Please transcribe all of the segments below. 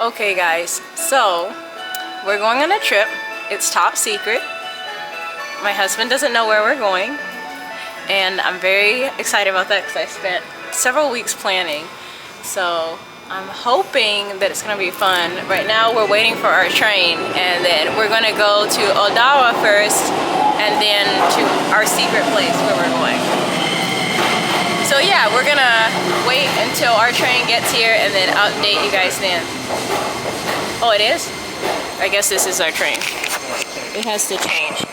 Okay guys, so we're going on a trip. It's top secret. My husband doesn't know where we're going, and I'm very excited about that because I spent several weeks planning. So I'm hoping that it's gonna be fun. Right now we're waiting for our train, and then we're gonna go to Odawara first and then to our secret place where we're going. So yeah, we're gonna wait until our train gets here and then update you guys then. Oh, it is? I guess this is our train. It has to change.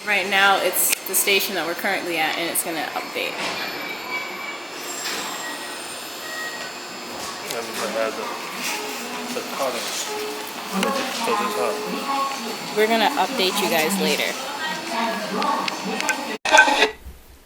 Right now it's the station that we're currently at, and it's gonna update. We're gonna update you guys later.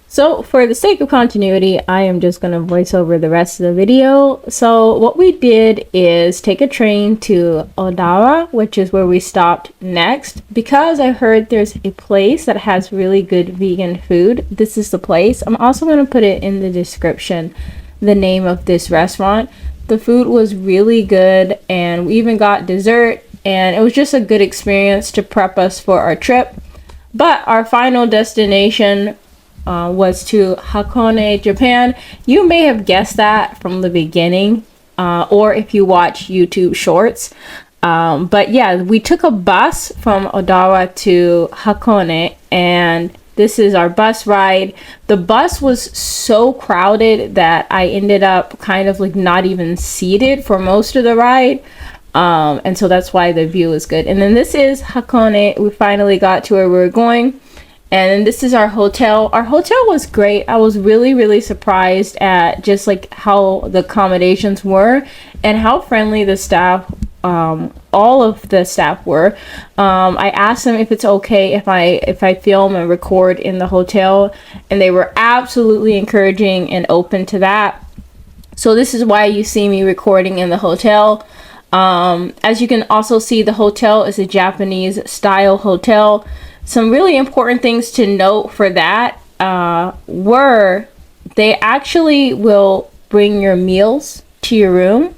So for the sake of continuity, I am just going to voice over the rest of the video. So what we did is take a train to Odawara, which is where we stopped next. Because I heard there's a place that has really good vegan food, this is the place. I'm also going to put it in the description, the name of this restaurant. The food was really good, and we even got dessert, and it was just a good experience to prep us for our trip. But our final destination was to Hakone, Japan. You may have guessed that from the beginning, or if you watch YouTube shorts. But yeah, we took a bus from Odawara to Hakone, and this is our bus ride. The bus was so crowded that I ended up kind of like not even seated for most of the ride. And so that's why the view is good. And then this is Hakone. We finally got to where we were going. And this is our hotel. Our hotel was great. I was really surprised at just like how the accommodations were and how friendly the staff, all of the staff were. I asked them if it's okay if I film and record in the hotel, and they were absolutely encouraging and open to that. So this is why you see me recording in the hotel. As you can also see, the hotel is a Japanese style hotel. Some really important things to note for that were they actually will bring your meals to your room,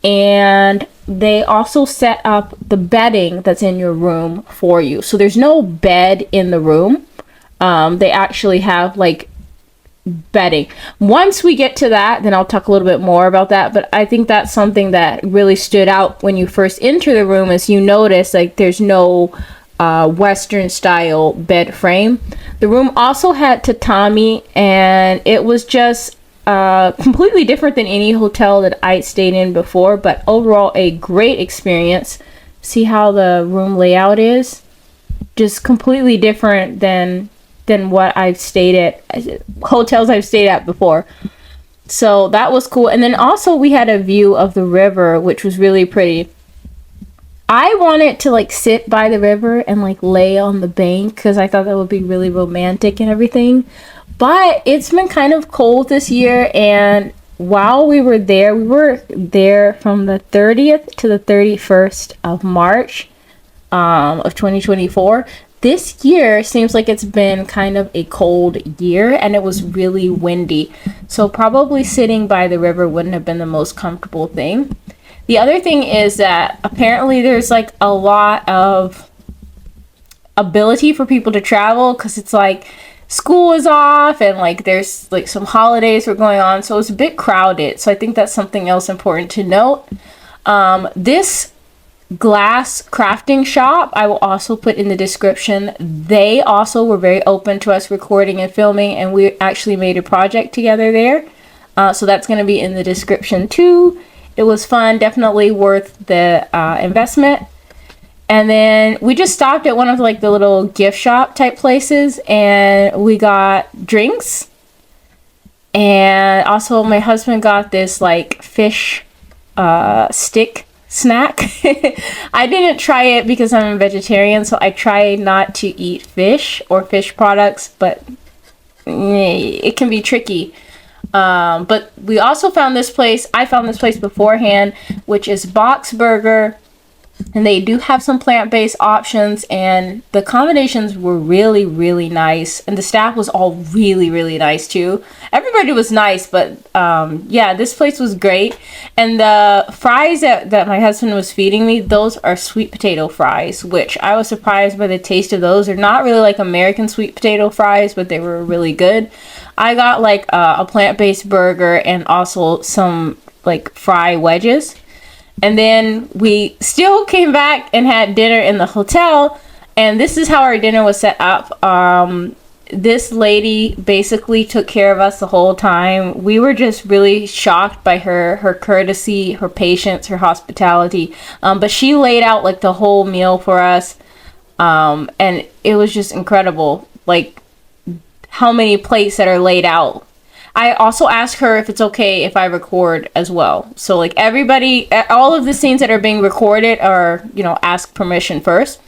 and they also set up the bedding that's in your room for you. So there's no bed in the room. They actually have like bedding. Once we get to that, then I'll talk a little bit more about that. But I think that's something that really stood out when you first enter the room, is you notice like there's no Western style bed frame. The room also had tatami, and it was just completely different than any hotel that I stayed in before, but overall a great experience. See how the room layout is? Just completely different than what I've stayed at, hotels I've stayed at before. So that was cool. And then also we had a view of the river, which was really pretty. I wanted to like sit by the river and like lay on the bank because I thought that would be really romantic and everything. But it's been kind of cold this year, and while we were there from the 30th to the 31st of March of 2024. This year seems like it's been kind of a cold year, and it was really windy. So probably sitting by the river wouldn't have been the most comfortable thing. The other thing is that apparently there's like a lot of ability for people to travel because it's like school is off, and like there's like some holidays were going on, so it's a bit crowded. So I think that's something else important to note. This glass crafting shop I will also put in the description. They also were very open to us recording and filming, and we actually made a project together there. So that's going to be in the description too. It was fun, definitely worth the investment. And then we just stopped at one of like the little gift shop type places, and we got drinks. And also my husband got this like fish stick snack. I didn't try it because I'm a vegetarian, so I try not to eat fish or fish products, but it can be tricky. But we also found this place. I found this place beforehand, which is Box Burger And they do have some plant-based options, and the accommodations were really, really nice, and the staff was all really, really nice too. Everybody was nice, but yeah, this place was great. And the fries that my husband was feeding me, those are sweet potato fries, which I was surprised by the taste of those. They're not really like American sweet potato fries, but they were really good. I got like a plant-based burger and also some like fry wedges. And then we still came back and had dinner in the hotel, and this is how our dinner was set up. This lady basically took care of us the whole time. We were just really shocked by her courtesy, her patience, her hospitality. But she laid out like the whole meal for us, and it was just incredible, like how many plates that are laid out. I also asked her if it's okay if I record as well. So like everybody, all of the scenes that are being recorded are, you know, ask permission first.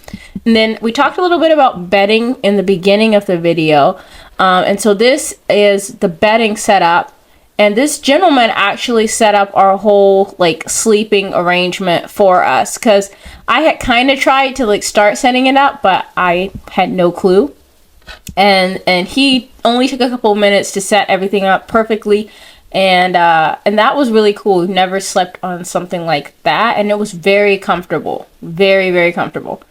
And then we talked a little bit about bedding in the beginning of the video. And so this is the bedding setup. And this gentleman actually set up our whole like sleeping arrangement for us, because I had kind of tried to like start setting it up, but I had no clue. And he only took a couple minutes to set everything up perfectly, and that was really cool. We've never slept on something like that, and it was very comfortable, very, very comfortable.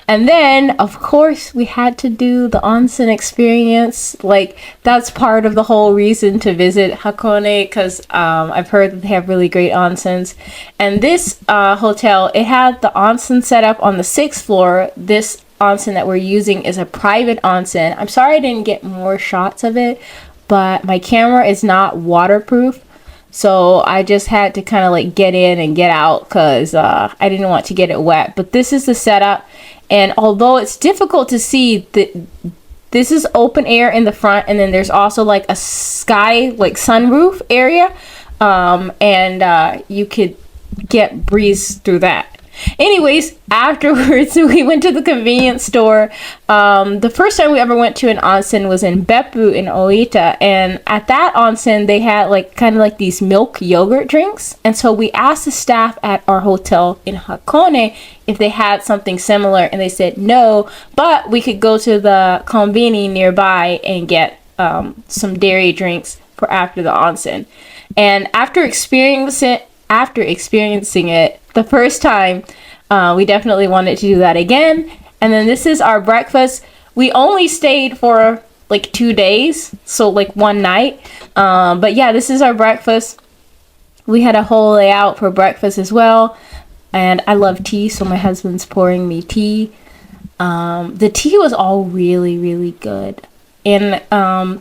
And then of course we had to do the onsen experience. Like that's part of the whole reason to visit Hakone, because I've heard that they have really great onsens. And this hotel, it had the onsen set up on the 6th floor. This onsen that we're using is a private onsen. I'm sorry I didn't get more shots of it, but my camera is not waterproof, so I just had to kind of like get in and get out, because I didn't want to get it wet. But this is the setup, and although it's difficult to see, this is open air in the front, and then there's also like a sky like sunroof area, and you could get breeze through that. Anyways, afterwards we went to the convenience store. The first time we ever went to an onsen was in Beppu in Oita, and at that onsen they had like kind of like these milk yogurt drinks, and so we asked the staff at our hotel in Hakone if they had something similar, and they said no, but we could go to the konbini nearby and get some dairy drinks for after the onsen. And after experiencing it the first time, we definitely wanted to do that again. And then this is our breakfast. We only stayed for like 2 days, so like one night. But yeah, this is our breakfast. We had a whole layout for breakfast as well. And I love tea, so my husband's pouring me tea. The tea was all really, really good. And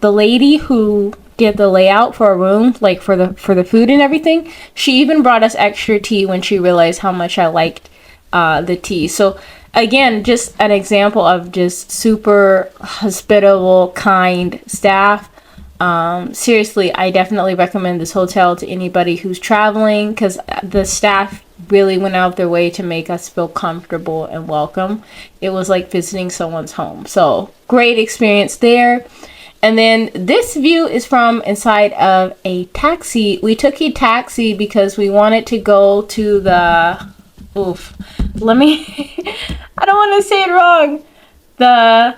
the lady who did the layout for our room, like for the food and everything, she even brought us extra tea when she realized how much I liked the tea. So again, just an example of just super hospitable, kind staff. Seriously, I definitely recommend this hotel to anybody who's traveling, because the staff really went out of their way to make us feel comfortable and welcome. It was like visiting someone's home. So great experience there. And then this view is from inside of a taxi. We took a taxi because we wanted to go to the, I don't want to say it wrong. The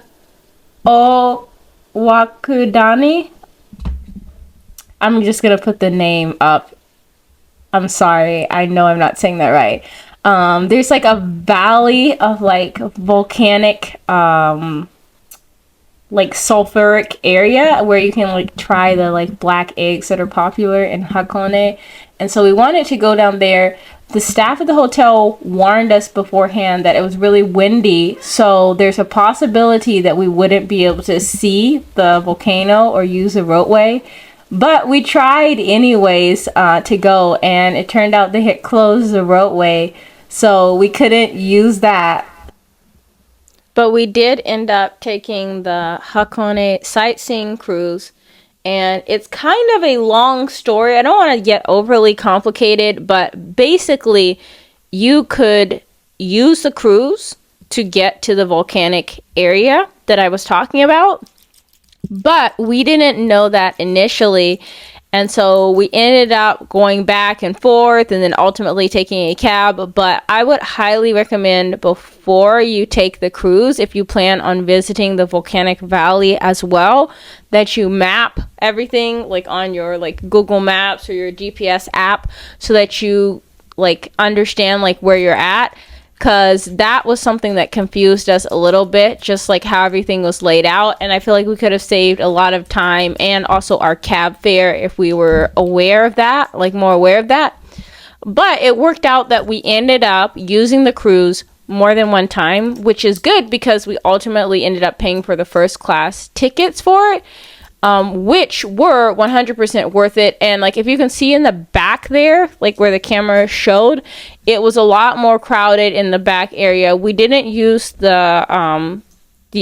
Owakudani. I'm just going to put the name up. I'm sorry. I know I'm not saying that right. There's like a valley of like volcanic, like sulfuric area where you can like try the like black eggs that are popular in Hakone. And so we wanted to go down there. The staff at the hotel warned us beforehand that it was really windy, so there's a possibility that we wouldn't be able to see the volcano or use the roadway. But we tried anyways to go, and it turned out they had closed the roadway, so we couldn't use that. But we did end up taking the Hakone sightseeing cruise, and it's kind of a long story. I don't want to get overly complicated, but basically you could use the cruise to get to the volcanic area that I was talking about. But we didn't know that initially, And so we ended up going back and forth and then ultimately taking a cab. But I would highly recommend, before you take the cruise, if you plan on visiting the volcanic valley as well, that you map everything like on your like Google Maps or your GPS app, so that you like understand like where you're at. Because that was something that confused us a little bit, just like how everything was laid out. And I feel like we could have saved a lot of time and also our cab fare if we were aware of that, like more aware of that. But it worked out that we ended up using the cruise more than one time, which is good because we ultimately ended up paying for the first class tickets for it. Which were 100% worth it. And like if you can see in the back there, like where the camera showed, it was a lot more crowded in the back area. We didn't use the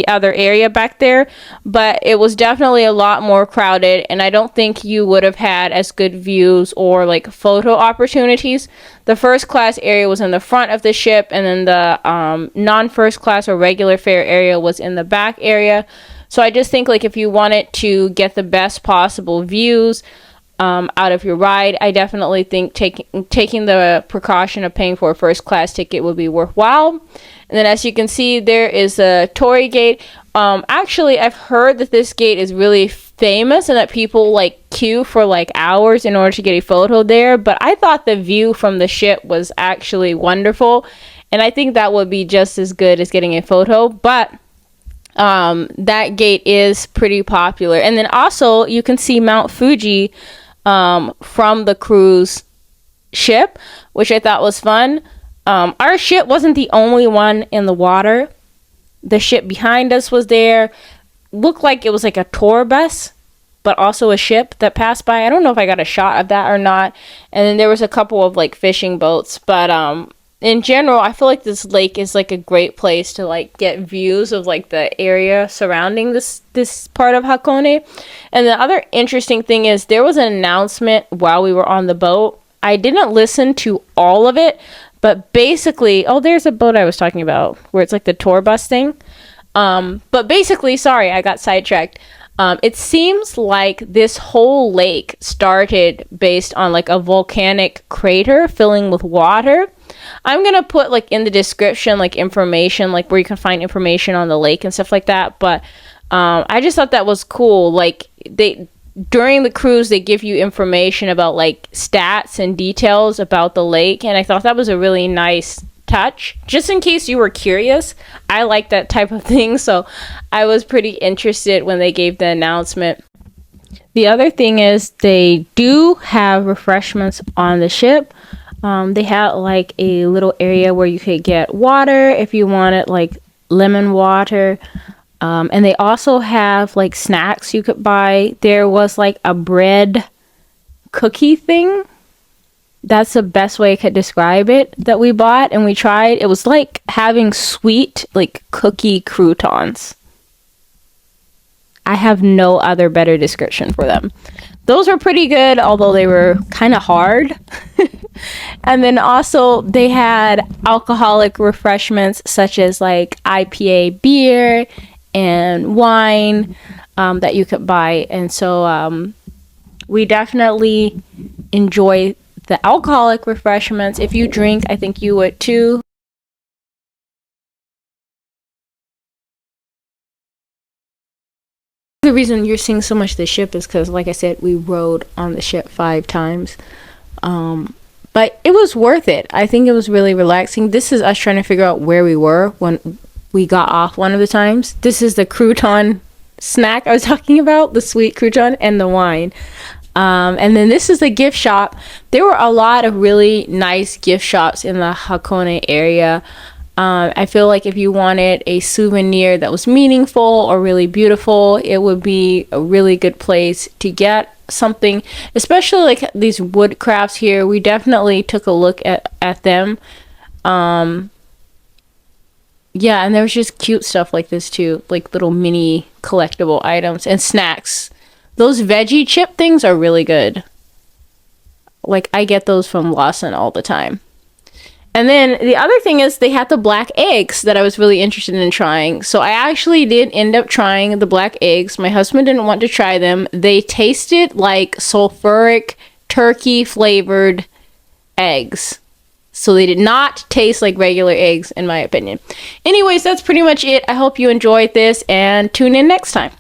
other area back there, but it was definitely a lot more crowded, and I don't think you would have had as good views or like photo opportunities. The first class area was in the front of the ship, and then the non-first class or regular fare area was in the back area. So I just think like if you wanted to get the best possible views out of your ride, I definitely think taking the precaution of paying for a first class ticket would be worthwhile. And then as you can see, there is a torii gate. Actually, I've heard that this gate is really famous and that people like queue for like hours in order to get a photo there. But I thought the view from the ship was actually wonderful, and I think that would be just as good as getting a photo. But that gate is pretty popular. And then also you can see Mount Fuji from the cruise ship, which I thought was fun. Our ship wasn't the only one in the water. The ship behind us was there. Looked like it was like a tour bus, but also a ship that passed by. I don't know if I got a shot of that or not. And then there was a couple of like fishing boats, but in general, I feel like this lake is like a great place to like get views of like the area surrounding this part of Hakone. And the other interesting thing is there was an announcement while we were on the boat. I didn't listen to all of it, but basically, oh, there's a boat I was talking about where it's like the tour bus thing. But basically, sorry, I got sidetracked. It seems like this whole lake started based on like a volcanic crater filling with water. I'm gonna put like in the description like information, like where you can find information on the lake and stuff like that. But I just thought that was cool. Like during the cruise, they give you information about like stats and details about the lake, and I thought that was a really nice touch, just in case you were curious. I like that type of thing, so I was pretty interested when they gave the announcement. The other thing is they do have refreshments on the ship. They had like a little area where you could get water if you wanted like lemon water. And they also have like snacks you could buy. There was like a bread cookie thing. That's the best way I could describe it, that we bought and we tried. It was like having sweet like cookie croutons. I have no other better description for them. Those were pretty good, although they were kind of hard. And then also they had alcoholic refreshments such as like IPA beer and wine that you could buy. And so we definitely enjoy the alcoholic refreshments. If you drink, I think you would too. The reason you're seeing so much of the ship is because, like I said, we rode on the ship 5 times. But it was worth it. I think it was really relaxing. This is us trying to figure out where we were when we got off one of the times. This is the crouton snack I was talking about, the sweet crouton and the wine. And then this is the gift shop. There were a lot of really nice gift shops in the Hakone area. I feel like if you wanted a souvenir that was meaningful or really beautiful, it would be a really good place to get something, especially like these wood crafts here. We definitely took a look at them. Yeah, and there was just cute stuff like this too, like little mini collectible items and snacks. Those veggie chip things are really good. Like I get those from Lawson all the time. And then the other thing is they had the black eggs that I was really interested in trying. So I actually did end up trying the black eggs. My husband didn't want to try them. They tasted like sulfuric turkey flavored eggs. So they did not taste like regular eggs in my opinion. Anyways, that's pretty much it. I hope you enjoyed this and tune in next time.